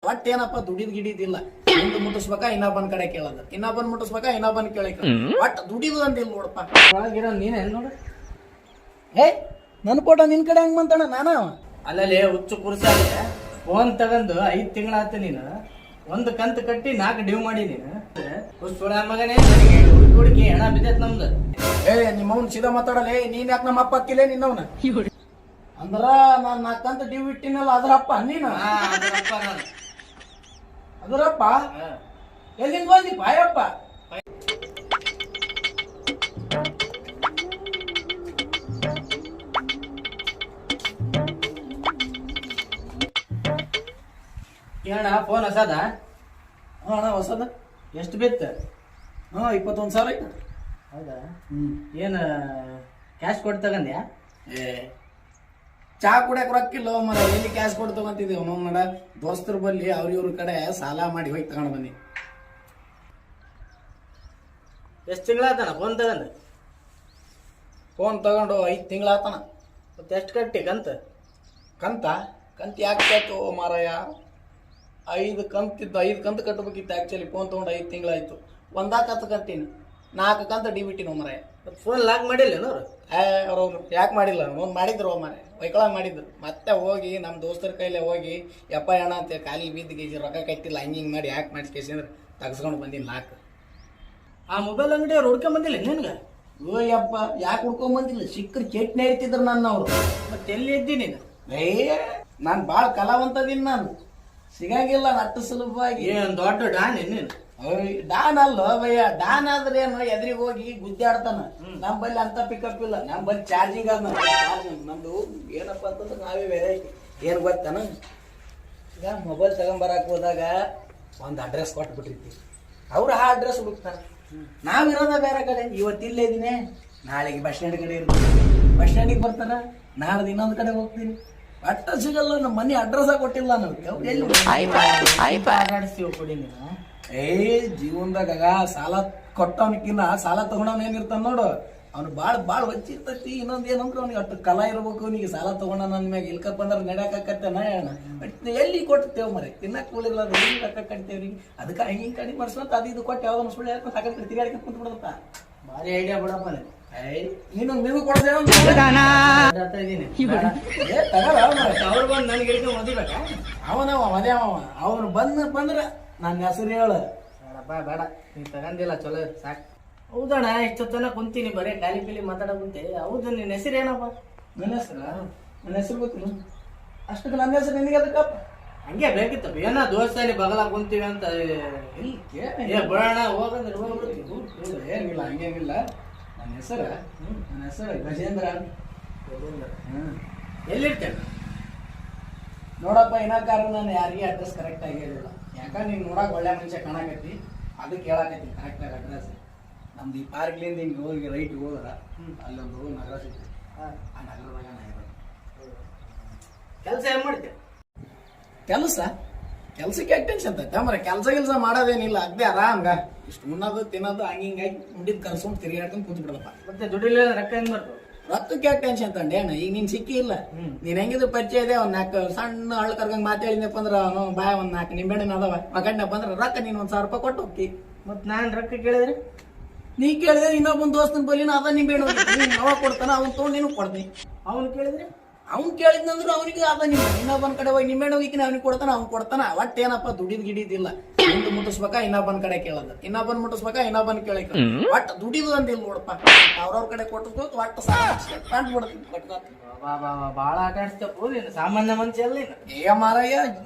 ಒಟ್ಟು ಏನಪ್ಪ ದುಡಿದ್ ಗಿಡಿದಿಲ್ಲ. ನಿಂದು ಮುಟ್ಟಿಸ್ಬೇಕಾ ಇನ್ನೊಬ್ಬನ ಕಡೆ ಕೇಳೋದು, ಇನ್ನೊಬ್ಬನ್ ಮುಟ್ಟಿಸ್ಬೇಕಾ ಇನ್ನೊಬ್ಬನ್ ಕೇಳಕ್ ಒಟ್ಟು ದುಡಿದು ಅಂದಿಲ್ಲ ನೋಡಪ್ಪ. ಒಳಗಿರೋ ನೀನ್ ನೋಡು. ಏ ನನ್ ಫೋಟೋ ನಿನ್ ಕಡೆ ಹೆಂಗ್ ಬಂತಣ್ಣ? ನಾನ ಅಲ್ಲಲ್ಲಿ ಹುಚ್ಚು ಕುರ್ಸಾಲೆ ಫೋನ್ ತಗೊಂಡು 5 ತಿಂಗಳಾತ. ನೀನು ಒಂದು ಕಂತು ಕಟ್ಟಿ 4 ಡ್ಯೂ ಮಾಡಿ ನೀನು ಹುಚ್ಚುಳ ಮಗನೇ. ಹುಡುಕಿ ಹೆಣ ಬಿದ್ದೈತ್ ನಮ್ದು. ಏ ನಿಮ್ಮವ್ನ ಸೀದಾ ಮಾತಾಡಲೇ. ನೀನ್ ಯಾಕೆ ನಮ್ಮ ಅಪ್ಪ ಹಾಕಿಲ್ಲ ನಿನ್ನವನ? ಅಂದ್ರ ನಾನ್ 4 ಕಂತು ಡ್ಯೂ ಇಟ್ಟಿನಲ್ಲ ಅದ್ರಪ್ಪ ನೀನು? ಅದರಪ್ಪ ಎಲ್ಲಿಂದ ಬಂದಿ ಬಾಯಪ್ಪ? ಕೇಳ ಫೋನ್ ಹೊಸದ? ಅಣ್ಣ ಹೊಸದ. ಎಷ್ಟು ಬಿತ್ತು? 21,000 ಐತ. ಹೌದಾ? ಏನ್ ಕ್ಯಾಶ್ ಕೊಟ್ಟು ತಗಂದ್ಯಾ? ಏ ಚಾ ಕುಡಿಯಕ್ ರೊಕ್ಕಿಲ್ಲ ಮರ, ಎಲ್ಲಿ ಕ್ಯಾಶ್ ಕೊಟ್ಟು ತಗೊಂತಿದ್ದೇವ್ ನಾವು. ನೋಡ ದೋಸ್ತರ ಬಲ್ಲಿ ಇವ್ರ ಕಡೆ ಸಾಲ ಮಾಡಿ ಹೋಗಿ ತಗೊಂಡ್ ಬನ್ನಿ. ಎಷ್ಟು ತಿಂಗಳಾತನ ಫೋನ್ ತಗಂದು? ಫೋನ್ ತಗೊಂಡು 5 ತಿಂಗಳಾತನ. ಮತ್ತೆ ಎಷ್ಟು ಕಟ್ಟಿ ಕಂತ? ಕಂತ ಯಾಕೆ ಕಟ್ಟು ಮಾರಾಯ? 5 ಕಂತು ಕಟ್ಟಬೇಕಿತ್ತು ಆಕ್ಚುಲಿ. ಫೋನ್ ತಗೊಂಡು 5 ತಿಂಗಳಾಯ್ತು. ಒಂದಾ ಕಂತು ಕಟ್ಟಿನಿ, 4 ಕಂತು ಡಿ ಬಿಟ್ಟಿನ ಮಾರಾಯ. ಫೋನ್ ಲಾಕ್ ಮಾಡಿಲ್ಲ ಅವ್ರು? ಅವ್ರವ್ರು ಯಾಕೆ ಮಾಡಿಲ್ಲ? ಮಾಡಿದ್ರು ಮಾರಾಯ, ವೈಕಳ ಮಾಡಿದ್ರು. ಮತ್ತೆ ಹೋಗಿ ನಮ್ಮ ದೋಸ್ತರ ಕೈಲೇ ಹೋಗಿ ಯಪ್ಪ ಅಣ್ಣ ಅಂತ ಕಾಲಿ ಬಿದ್ದು ರೊಕ್ಕ ಕಟ್ಟಿಲ್ಲ ಹಿಂಗೆ ಮಾಡಿ ಯಾಕೆ ಮಾಡಿಸ್ಕೇಸಿ ಅಂದ್ರೆ ತಗ್ಸ್ಕೊಂಡು ಬಂದಿನಿ ಲಾಕ್. ಆ ಮೊಬೈಲ್ ಅಂಗಡಿ ಅವ್ರು ಹುಡ್ಕೊಂಡ್ ಬಂದಿಲ್ಲ ನಿನ್ಗೆ? ಓ ಯಪ್ಪ ಯಾಕೆ ಹುಡ್ಕೊಂಡ್ ಬಂದಿಲ್ಲ? ಸಿಕ್ಕರು ಚಟ್ನಿ ಇರ್ತಿದ್ರು ನನ್ನ ಅವರು. ಮತ್ತೆ ಎಲ್ಲಿ ಇದ್ದಿ ನೀನು? ನಾನು ಭಾಳ ಕಲಾವಂತದೀನಿ. ನಾನು ಸಿಗಂಗಿಲ್ಲ ಅಷ್ಟು ಸುಲಭವಾಗಿ. ಏನ್ ದೊಡ್ಡ ಡಾನ್ ನೀನು? ಡಾನ್ ಅಲ್ಲ ಭಯ್ಯ. ಡಾನ್ ಆದ್ರೆ ಏನು ಎದ್ರಿಗೆ ಹೋಗಿ ಗುದ್ದಾಡ್ತಾನ. ನಮ್ ಬಲ್ಲಿ ಅಂತ ಪಿಕಪ್ ಇಲ್ಲ. ನಮ್ ಬಲ್ಲಿ ಚಾರ್ಜಿಂಗ್ ಅದ. ನಮ್ದು ಏನಪ್ಪ ಅಂತಂದ್ರೆ ನಾವೇ ವೆರೈಟಿ. ಏನ್ ಗೊತ್ತಾನ? ಈಗ ಮೊಬೈಲ್ ತಗೊಂಬರಕ್ ಹೋದಾಗ ಒಂದು ಅಡ್ರೆಸ್ ಕೊಟ್ಬಿಟ್ಟಿರ್ತೀವಿ. ಅವ್ರು ಆ ಅಡ್ರೆಸ್ ಹುಡುಕ್ತಾರ. ನಾವಿರೋದ ಬೇರೆ ಕಡೆ. ಇವತ್ತು ಇಲ್ಲೇ ಇದೀನಿ, ನಾಳೆಗೆ ಬಸ್ ಸ್ಟ್ಯಾಂಡ್ ಕಡೆ ಇರ್ತೀನಿ. ಬಸ್ ಸ್ಟ್ಯಾಂಡಿಗೆ ಬರ್ತಾರ, ನಾಳೆ ಇನ್ನೊಂದು ಕಡೆ ಹೋಗ್ತೀನಿ. ಅಟ್ಟ ಸಿಗಲ್ಲ. ನಮ್ಮ ಮನೆ ಅಡ್ರೆಸ್ ಕೊಟ್ಟಿಲ್ಲ ನಾವು. ಆಡಿಸ್ತೀವಿ ಕೊಡಿ ನೀನು. ಜೀವನದಾಗ ಸಾಲ ಕೊಟ್ಟವನಕ್ಕಿನ್ನ ಸಾಲ ತಗೊಂಡವನ್ ಏನಿರ್ತಾನ ನೋಡು, ಅವ್ನು ಬಾಳ್ ಹೊಚ್ಚಿರ್ತೈತಿ. ಇನ್ನೊಂದ್ ಏನಂದ್ರೆ ಅವ್ನಿಗೆ ಅಷ್ಟು ಕಲಾ ಇರ್ಬೇಕು. ಅವನಿಗೆ ಸಾಲ ತಗೊಂಡ ನನ್ ಮ್ಯಾಗ ಇಲ್ಕಪ್ಪ ಅಂದ್ರೆ ನಡ್ಯಾಕತ್ತೇನ ಎಲ್ಲಿ ಕೊಡ್ತೇವ್ ಮರೆ? ತಿನ್ನಕ್ ಕೂಲಿಲ್ಲ, ಎಲ್ಲಿ ರೊಕ್ಕ ಕಟ್ತೇವ್ರಿ. ಅದಕ್ಕೆ ಹಿಂಗೆ ಕಡಿಮೆ ಮಾಡ್ಸ್ಕೊಂತ ಅದು ಇದು ಕೊಟ್ಟು ಯಾವ್ದನ್ನ ಸುಳ್ಳು ಹೇಳ್ಕೊಂಡು ಸಾಕಂತ ತಿರುಗಾಡಿಕೆ ಕುಂತ ಬಿಡತ್ತ. ಭಾರಿ ಐಡಿಯಾ ಬಿಡಪ್ಪ ನಿನಗೂ ಕೊಡ್ತೇವ ಇದೀನಿ. ಅವ್ರು ಬಂದು ನನ್ಗೆ ಹಿಡ್ಕೊಂಡು ಮದಿಬೇಕಾ? ಅವನು ಬಂದ್ರ ನನ್ನ ಹೆಸರು ಹೇಳು. ಬೇಡ ನೀ ತಗಂದಿಲ್ಲ, ಚಲೋ ಸಾಕು. ಹೌದಣ್ಣ, ಇಷ್ಟೊತ್ತನ ಕುಂತೀನಿ ಬರೀ ಖಾಲಿ ಪೀಲಿ ಮಾತಾಡ ಕುಂತೆ. ಹೌದು, ನಿನ್ನ ಹೆಸರು ಏನಪ್ಪ? ನನ್ನ ಹೆಸರು ಗೊತ್ತಿಲ್ಲ. ಅಷ್ಟಕ್ಕೆ ನನ್ನ ಹೆಸರು ನಿನಗೆ ಅದಕ್ಕಪ್ಪ? ಹಂಗೆ ಬೇಕಿತ್ತು ಏನೋ ದೋಸ್ತ ಬಗಲ ಕುಂತೀವಿ ಅಂತ. ಬಿಡೋಣ ಹೋಗಂದ್ರೆ ಏನಿಲ್ಲ, ಹಂಗೇನಿಲ್ಲ. ನನ್ನ ಹೆಸರು ಗಜೇಂದ್ರ. ಎಲ್ಲಿರ್ತೇನೆ ನೋಡಪ್ಪ, ಇನ್ನಕಾರ ನಾನು ಯಾರಿಗೆ ಅಡ್ರೆಸ್ ಕರೆಕ್ಟ್ ಆಗಿ ಹೇಳಿಲ್ಲ. ಯಾಕಂದ್ರೆ ನೀನು ನೋಡಕ್ ಒಳ್ಳೆ ಮನುಷ್ಯ ಕಾಣಕತ್ತಿ, ಅದಕ್ಕೆ ಹೇಳಕತ್ತಿ ಕರೆಕ್ಟ್ ಆಗಿ ಅಡ್ರೆಸ್. ನಮ್ದು ಈ ಪಾರ್ಕ್ಲಿಂದ ಹಿಂಗೆ ಹೋಗಿ ರೈಟ್ ಹೋದ್ರ ಅಲ್ಲೊಂದು ನಗರ ಸಿಗ್ತದೆ. ಆ ನಗರದಾಗ ನಾ ಇರೋದು. ಕೆಲಸ ಏನ್ ಮಾಡ್ತೇವೆ? ಕೆಲ್ಸಕ್ಕೆ ಯಾಕೆ ಟೆನ್ಷನ್ ಅಂತ ಮರ? ಕೆಲಸ ಮಾಡೋದೇನಿಲ್ಲ. ಅದೇ ಆರಾಮ್ಗ ಇಷ್ಟು ಉಣ್ಣೋದು ತಿನ್ನೋದು ಹಿಂಗಾಗಿ ಉಂಡಿದ್ ಕರ್ಸ್ಕೊಂಡು ತಿರುಗಾಡ್ಕೊಂಡು ಕೂತ್ ಬಿಡಪ್ಪ. ಮತ್ತೆ ದುಡ್ಡಿಲ್ಲ ರೊಕ್ಕ ಹೆಂಗ್ ಬರ್ತದೆ? ರೊಕ್ಕಕ್ಕೆ ಯಾಕೆ ಟೆನ್ಷನ್ ತಂಡೆ ಅಣ್ಣ? ಈಗ ನೀನ್ ಸಿಕ್ಕಿ ಇಲ್ಲ, ನೀನ್ ಹೆಂಗಿದ್ರು ಪರಿಚಯ ಇದೆ. ಒಂದ್ 4 ಸಣ್ಣ ಹಳ್ಳ ಕರ್ಕೊಂಡ್ ಮಾತಾಡಿನಪ್ಪ ಅಂದ್ರ ಬಾಯ ಒಂದ್ 4 ನಿಂಬೆಹಣ್ಣಿನ ಅದಾವ ಮಗಣ್ಣಪ್ಪ ಅಂದ್ರ ರೊಕ್ಕ ನೀನ್ 1,000 ರೂಪಾಯಿ ಕೊಟ್ಟು ಹೋಗ್ತಿ. ಮತ್ ನಾನ್ ರೊಕ್ಕ ಕೇಳಿದ್ರೆ ನೀ ಕೇಳಿದ್ರೆ ಇನ್ನೊಬ್ಬನ ದೋಸ್ತನ ಬಲಿನ ಅದ ನಿಂಬೆಹಣ್ಣು ಅವ ಕೊಡ್ತಾನ, ಅವ್ನ್ ತೊಗೊಂಡು ನೀನು ಕೊಡ್ತೀನಿ. ಅವ್ನು ಕೇಳಿದ್ರೆ ಅವ್ನ್ ಕೇಳಿದ್ನಂದ್ರು ಅವನಿಗೆ ಅದ ನಿಂಬೆ. ಇನ್ನೊಬ್ಬನ ಕಡೆ ಹೋಗಿ ನಿಂಬೆಹಣ್ಣು ಹೋಗಿನ ಅವ್ನಿಗೆ ಕೊಡ್ತಾನ, ಅವ್ನ್ ಕೊಡ್ತಾನ. ಒಟ್ಟು ಏನಪ್ಪ ದುಡಿದ್ ಗಿಡಿದಿಲ್ಲ. ನಿಂದು ಮುಟ್ಟಿಸ್ಬೇಕಾ ಇನ್ನೊಬ್ಬನ ಕಡೆ ಕೇಳೋದು, ಇನ್ನೊಬ್ಬನ್ ಮುಟ್ಟಿಸ್ಬೇಕಾ ಇನ್ನೊಬ್ಬನ್ ಕೇಳಕ್ ಒಟ್ಟು ದುಡಿದು ಅಂದಿಲ್ಲ ನೋಡಪ್ಪ. ಅವ್ರವ್ರ ಕಡೆ ಕೊಟ್ಟು ಒಟ್ಟು ಬಾಳ ಆಟ ಆಡಿಸ್ತಪ್ಪ ನೀನು. ಸಾಮಾನ್ಯ ಮನುಷ್ಯ ಅಲ್ಲ ನೀನು. ಏ ಮಾರಾಯ,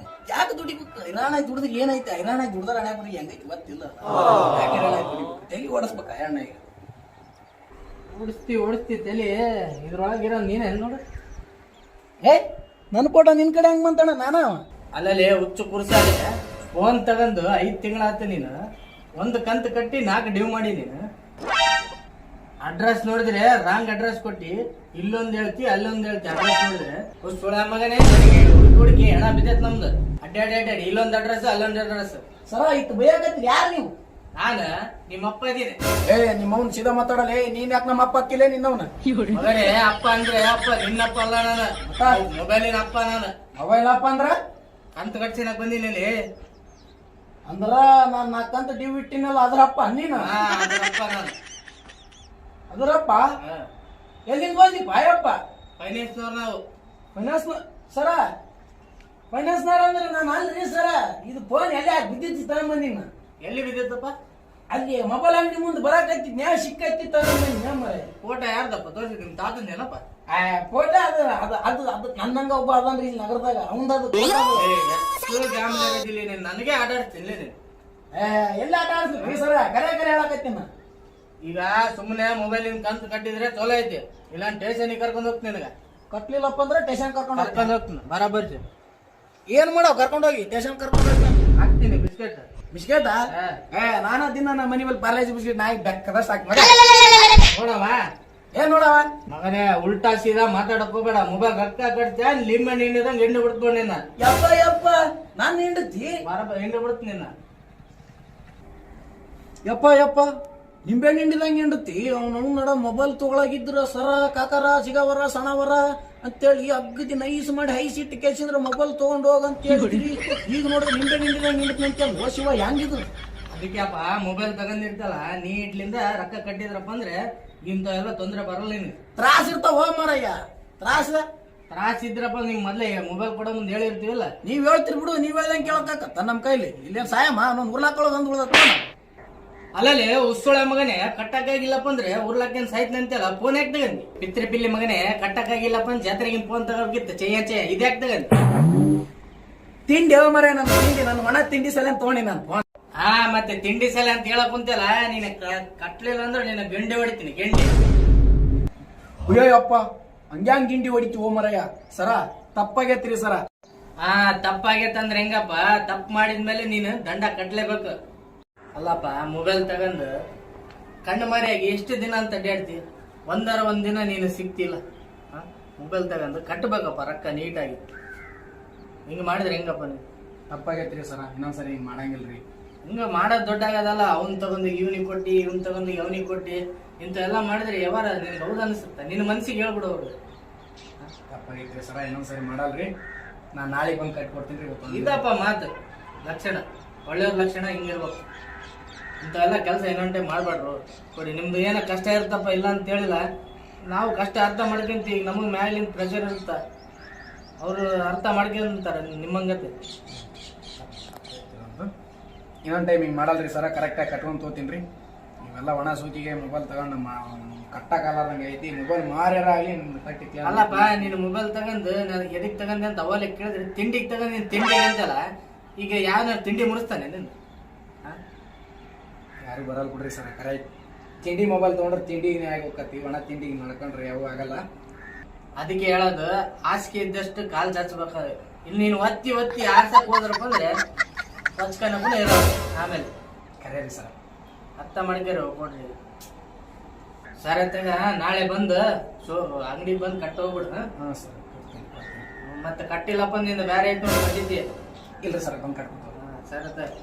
ಯಾಕೆ ದುಡಿಬೇಕು? ಹೈರಾಣಾಗಿ ದುಡಿದ್ರೆ ಏನೈತೆ? ಹೈರಾಣಾಗಿ ದುಡ್ದಾರ ಹಣೆ ಬರೀ ಹೆಂಗೈತಿ ಗೊತ್ತಿಲ್ಲ. ಯಾಕೆ ಹೈರಾಣಾಗಿ ದುಡಿಬೇಕು? ತೆಗಿ ಓಡಿಸ್ಬೇಕ ಹಣ್ಣ? ಈಗ ಓಡಿಸ್ತಿ ತಲೆ. ಇದ್ರೊಳಗಿರೋ ನೀನ್ ನೋಡು. ನನ್ನ ಫೋಟೋ ನಿನ್ ಕಡೆ ಹೆಂಗ್ ಬಂತಣ್ಣ? ನಾನ ಅಲ್ಲಲ್ಲಿ ಹುಚ್ಚು ಕುರ್ಸಾಲೆ ಫೋನ್ ತಗೊಂಡು 5 ತಿಂಗಳಾತ. ನೀನು ಒಂದು ಕಂತು ಕಟ್ಟಿ 4 ಡ್ಯೂ ಮಾಡಿ ನೀನು ಅಡ್ರೆಸ್ ನೋಡಿದ್ರೆ ರಾಂಗ್ ಅಡ್ರೆಸ್ ಕೊಟ್ಟಿ ಇಲ್ಲೊಂದ್ ಹೇಳ್ತಿ ಅಲ್ಲೊಂದ್ ಹೇಳ್ತಿ. ಅಡ್ರೆಸ್ ನೋಡಿದ್ರೆ ಹುಚ್ಚುಳ ಮಗನೇ. ಹುಡುಕಿ ಹೆಣ ಬಿದ್ದೈತ್ ನಮ್ದು. ಅಡ್ಡಾಡಿ ಇಲ್ಲೊಂದ್ ಅಡ್ರೆಸ್ ಅಲ್ಲೊಂದ್ ಅಡ್ರೆಸ್. ಸರ ಇತ್ತು ಬೈಯಾಕತ್ರಿ ಯಾರು ನೀವು? ನಾನ ನಿಮ್ಮಪ್ಪ ಇದೀನಿ. ನಿಮ್ಮವ್ನ ಸೀದಾ ಮಾತಾಡಲೇ. ನೀನ್ ಯಾಕೆ ನಮ್ಮ ಅಪ್ಪ ಹಾಕಿಲ್ಲ ನಿನ್ನವನ? ಮಗನೇ, ಅಪ್ಪ ಅಂದ್ರೆ ಅಪ್ಪ, ನಿನ್ನಪ್ಪ ಅಲ್ಲ. ನಾನು ಮೊಬೈಲಿನ ಅಪ್ಪ. ನಾನು ಮೊಬೈಲ್ ಅಪ್ಪ ಅಂದ್ರ ಕಂತ ಕಟ್ಸಿನಾಗ ಬಂದಿನಲ್ಲಿ ಅಂದ್ರ ನಾನ್ ನಾಕಂತ ಡ್ಯೂ ಇಟ್ಟಿನಲ್ಲ ಅದ್ರಪ್ಪ ನೀನು ಅದರಪ್ಪ ನಾನು ಅದರಪ್ಪ ಎಲ್ಲಿಂದ ಬಂದಿಪ್ಪ ಅಯ್ಯಪ್ಪ ಫೈನಾನ್ಸ್ನವ್ರು ನಾವು ಫೈನಾನ್ಸ್ ಸರ ಫೈನಾನ್ಸ್ನವ್ರ ಅಂದ್ರೆ ನಾನು ಅಲ್ರಿ ಸರ ಇದು ಫೋನ್ ಎಲ್ಲಿ ಬಿದ್ದಿತ್ತು ತಗೊಂಬಂದಿನ ಎಲ್ಲಿ ಬಿದ್ದಿತ್ತಪ್ಪ ಅಲ್ಲಿ ಮೊಬೈಲ್ ಅಂಗಡಿ ಮುಂದೆ ಬರಾಕತ್ತಿ ನ್ಯಾಯ ಸಿಕ್ಕತ್ತಿ ತಗೊಂಬಂದಿ ಮರೆ ಫೋಟೋ ಯಾರ್ದಪ್ಪ ತೋರಿಸಿ ನಿಮ್ ತಾತಂದೇನಪ್ಪ ಫೋಟೋ ಅದು ಅದು ಅದು ಅದು ನನ್ನಂಗ ಒಬ್ಬ ಅದನ್ರಿ ಇಲ್ಲಿ ನಗರದಾಗ ಅವಂದದು ನನಗೆ ಆಟಾಡ್ತೀನಿ ನೀನು ಎಲ್ಲ ಆಟ ಆಡ್ತೀವಿ ಸರ ಕರೆ ಕರೆ ಹೇಳಕತ್ತೀನಿ ಈಗ ಸುಮ್ಮನೆ ಮೊಬೈಲಿನ ಕಂತು ಕಟ್ಟಿದ್ರೆ ಚಲೋ ಐತಿ ಇಲ್ಲ ಸ್ಟೇಷನ್ ಕರ್ಕೊಂಡ್ ಹೋಗ್ತೀನಿ ನಿನಗ ಕಟ್ಲಿಲ್ಲಪ್ಪ ಅಂದ್ರೆ ಸ್ಟೇಷನ್ ಕರ್ಕೊಂಡು ಹೋಗ್ತೀನಿ ಬರಾಬರ್ಜಿ ಏನ್ ಮಾಡವ್ ಕರ್ಕೊಂಡೋಗಿ ಸ್ಟೇಷನ್ ಕರ್ಕೊಂಡು ಹಾಕ್ತೀನಿ ಬಿಸ್ಕೆಟ್ ಬಿಸ್ಕೆಟ್ ನಾನ ದಿನ ನಮ್ಮ ಮನಿ ಮೇಲೆ ಪಾರ್ಲೇಜಿ ಬಿಸ್ಕೆಟ್ ನಾಯಿ ಬೆಕ್ಕದಷ್ಟು ಹಾಕಿ ನೋಡವ ಏನ್ ನೋಡವ ಮಗನೇ ಉಲ್ಟಾ ಸೀದಾ ಮಾತಾಡಕ್ ಹೋಗ್ಬೇಡ ಮೊಬೈಲ್ ರೊಕ್ಕ ಕಟ್ತೀಯ ಲಿಂಬೆ ಹಿಂಡಿದಂಗ ಎಣ್ಣೆ ಬಿಡ್ಕೊಂಡು ನಿನ್ನ ಯಪ್ಪ ಯಪ್ಪ ನಾನು ಹಿಂಡತಿ ಬರಾಬರ್ ಎಣ್ಣೆ ಬಿಡ್ತೀನಿ ನಿನ್ನ ಯಪ್ಪ ಯಪ್ಪ ನಿಂಬೆಹಣ್ಣು ಹಿಂಡಿದಂಗ ಹಿಂಡತಿ ಅವ್ನು ನಡ ಮೊಬೈಲ್ ತಗೊಳಗಿದ್ರ ಸರ ಕಾಕರ ಸಿಗವರ ಸಣವರ ಅಂತೇಳಿ ಅಗ್ಗದಿ ನೈಸ್ ಮಾಡಿ ಹೈಸಿಟ್ಟು ಕೇಸಿಂದ್ರ ಮೊಬೈಲ್ ತಗೊಂಡ್ ಹೋಗಂತ ಹೇಳಿದ್ರಿ ಈಗ ನೋಡ್ರಿ ನಿಂಬೆಹಣ್ಣು ಹಿಂಡಿದಂಗ ಹಿಂಡತಿ ಅಂತ ಓ ಶಿವ ಹೆಂಗಿದ್ರು ಅದಕ್ಕೆಪ್ಪ ಮೊಬೈಲ್ ತಗೊಂಡಿರ್ತಲ್ಲ ನೀಟ್ಲಿಂದ ರೊಕ್ಕ ಕಟ್ಟಿದ್ರಪ್ಪ ಅಂದ್ರೆ ಇಂಥವೆಲ್ಲ ತೊಂದ್ರೆ ಬರಲ್ಲ ನಿನಗೆ ತ್ರಾಸ ಇರ್ತಾವ ಮಾರಯ್ಯ ತ್ರಾಸ ತ್ರಾಸ ಇದ್ರಪ್ಪ ನಿಂಗೆ ಮೊದ್ಲೇ ಮೊಬೈಲ್ ಕೊಡೋ ಮುಂದೆ ಹೇಳಿರ್ತೀವಲ್ಲ ನೀವ್ ಹೇಳ್ತಿರ್ ಬಿಡು ನೀವ್ ಹೇಳ್ದಂಗೆ ಕೇಳಕ್ಕಾಗತ್ತ ನಮ್ ಕೈಲಿ ಇಲ್ಲೇನ್ ಸಾಯಮ್ಮ ನಾನು ಉರ್ಲಾಕೊಳ್ಳೋದು ಅಂದ್ ಉಳ್ದತ್ತ ಅಲ್ಲಲ್ಲಿ ಉಸ್ಸೊಳೆ ಮಗನೇ ಕಟ್ಟಕ್ಕಾಗಿಲ್ಲಪ್ಪ ಅಂದ್ರೆ ಉರ್ಲಾಕೇನ್ ಸಾಯ್ತ ಅಂತಲ್ಲ ಫೋನ್ ಯಾಕೆ ತಗಂದಿ ಪಿತ್ರಿ ಪಿಲ್ಲಿ ಮಗನೇ ಕಟ್ಟಕ್ಕಾಗಿಲ್ಲಪ್ಪ ಅಂದ್ರೆ ಜಾತ್ರೆಗಿನ್ ಫೋನ್ ತಗೋಬೇಕಿತ್ತು ಚೇ ಇದ್ಯಾಕೆ ತಗಂದಿ ತಿಂಡಿ ಯಾವ ಮರ ನನ್ನ ತಿಂಡಿ ನನ್ನ ಮನ ತಿಂಡಿ ಸಲ ತಗೊಂಡಿ ನಾನು ಫೋನ್ ಮತ್ತೆ ತಿಂಡಿ ಸಲ ಅಂತ ಹೇಳಕ್ ಕುಂತಲ್ಲ ನೀನ್ ಕಟ್ಲಿಲ್ಲ ಅಂದ್ರೆ ನಿನ್ನ ಗೆಂಡೆ ಹೊಡಿತೀನಿ ಗೆಂಡೆ ಅಯ್ಯೋಯಪ್ಪ ಹಂಗ್ಯಾಂಗ್ ಗಿಂಡಿ ಹೊಡಿತಿ ಓ ಮರಯ್ಯ ಸರ ತಪ್ಪಾಗೈತ್ರಿ ಸರ ತಪ್ಪಾಗೈತಂದ್ರೆ ಹೆಂಗಪ್ಪ ತಪ್ಪು ಮಾಡಿದ್ಮೇಲೆ ನೀನು ದಂಡ ಕಟ್ಲೇಬೇಕು ಅಲ್ಲಪ್ಪ ಮೊಬೈಲ್ ತಗೊಂಡು ಕಣ್ಣು ಮರೆಯಾಗಿ ಎಷ್ಟು ದಿನ ಅಂತ ಅಡ್ಡಾಡ್ತಿ ಒಂದ್ ದಿನ ನೀನು ಸಿಗ್ತಿಲ್ಲ ಮೊಬೈಲ್ ತಗೊಂಡು ಕಟ್ಟಬೇಕಪ್ಪ ರೊಕ್ಕ ನೀಟಾಗಿ ಹಿಂಗ ಮಾಡಿದ್ರೆ ಹೆಂಗಪ್ಪ ನೀನು ತಪ್ಪಾಗೈತ್ರಿ ಸರ ಇನ್ನೊಂದ್ಸರಿ ಹಿಂಗ್ ಮಾಡಂಗಿಲ್ರಿ ಹಿಂಗ ಮಾಡೋದ್ ದೊಡ್ಡ ಆಗದಲ್ಲ ಅವ್ನ್ ತಗೊಂಡು ಇವ್ನಿಗೆ ಕೊಟ್ಟಿ ಇವ್ನ್ ತಗೊಂಡು ಅವನಿಗೆ ಕೊಟ್ಟಿ ಇಂಥವೆಲ್ಲ ಮಾಡಿದ್ರೆ ಯಾವಾರ ನಿನ್ಗೆ ಹೌದು ಅನಿಸುತ್ತ ನಿನ್ನ ಮನ್ಸಿಗೆ ಹೇಳ್ಬಿಡು ಅವ್ರು ತಪ್ಪಾಗೈತ್ರಿ ಸರ ಇನ್ನೊಂದ್ಸರಿ ಮಾಡಲ್ರಿ ನಾನ್ ನಾಳೆ ಬಂದು ಕಟ್ಕೊಡ್ತೀನಿ ಇದಪ್ಪ ಮಾತು ಲಕ್ಷಣ ಒಳ್ಳೆಯವ್ರ ಲಕ್ಷಣ ಹಿಂಗಿರ್ಬೇಕು ಇಂಥವೆಲ್ಲ ಕೆಲಸ ಇನ್ನೊಂದು ಟೈಮ್ ಮಾಡ್ಬಾರ್ದು ಕೊಡಿ ನಿಮ್ದು ಏನೋ ಕಷ್ಟ ಇರ್ತಪ್ಪ ಇಲ್ಲ ಅಂತ ಹೇಳಿಲ್ಲ ನಾವು ಕಷ್ಟ ಅರ್ಥ ಮಾಡ್ಕೊಂತೀವಿ ಈಗ ನಮಗೆ ಮ್ಯಾಲಿನ ಪ್ರೆಷರ್ ಇರುತ್ತ ಅವರು ಅರ್ಥ ಮಾಡ್ಕೊಂತಾರೆ ನಿಮ್ಮಂಗತೆ ಇನ್ನೊಂದ್ ಟೈಮ್ ಹಿಂಗ್ ಮಾಡಲ್ರಿ ಸರ ಕರೆಕ್ಟಾಗಿ ಕಟ್ಕೊಂಡ್ ತೋತೀನಿ ನೀವೆಲ್ಲ ಒಣ ಸೂಕಿಗೆ ಮೊಬೈಲ್ ತಗೊಂಡು ಕಟ್ಟಕ್ಕಾಲಾರ್ದಂಗೆ ಐತಿ ಮೊಬೈಲ್ ಮಾರ್ಯಾರ ಆಗಲಿ ಅಲ್ಲಪ್ಪ ನೀನು ಮೊಬೈಲ್ ತಗೊಂಡು ನನಗೆ ಎದಕ್ ತಗೊಂಡೆ ಅಂತ ಅವಾಗಲೇ ಕೇಳಿದ್ರೆ ತಿಂಡಿಗೆ ತಗೊಂಡು ನೀನು ತಿಂಡಿ ಅಂತಲ್ಲ ಈಗ ಯಾವ ತಿಂಡಿ ಮುಡಿಸ್ತಾನೆ ನೀನು ಯಾರು ಬರಲ್ ಬಿಡ್ರಿ ಸರ್ ಕರೆ ತಿಂಡಿ ಮೊಬೈಲ್ ತಗೊಂಡ್ರೆ ತಿಂಡಿಗೆ ಆಗಿ ಹೋಗತ್ತಿ ಒಣ ತಿಂಡಿಗೆ ನಡ್ಕೊಂಡ್ರೆ ಯಾವ ಆಗಲ್ಲ ಅದಕ್ಕೆ ಹೇಳೋದು ಹಾಸಿಗೆ ಇದ್ದಷ್ಟು ಕಾಲು ಚಾಚಬೇಕಾದ ಇಲ್ಲಿ ನೀನು ಒತ್ತಿ ಒತ್ತಿ ಆರ್ಸಕ್ ಹೋದ್ರಪ್ಪ ಅಂದ್ರೆ ಸ್ವಚ್ಛನಪ್ಪನ ಇರೋದು ಆಮೇಲೆ ಕರೆ ರೀ ಸರ್ ಅರ್ಥ ಮಾಡ್ಕೊರಿ ಕೊಡ್ರಿ ಸರ್ ಅಂತಂಗ ನಾಳೆ ಬಂದು ಅಂಗಡಿ ಬಂದು ಕಟ್ಟ ಹೋಗ್ಬಿಡ್ರ ಹಾಂ ಸರ್ ಮತ್ತೆ ಕಟ್ಟಿಲ್ಲಪ್ಪ ನಿಂದ ಬೇರೆ ಐಟ್ ನೋಡಿ ಕಟ್ಟಿದ್ದಿ ಇಲ್ರಿ ಸರ್ ಬಂದು ಕಟ್ಕೊಂಡು ಸರ್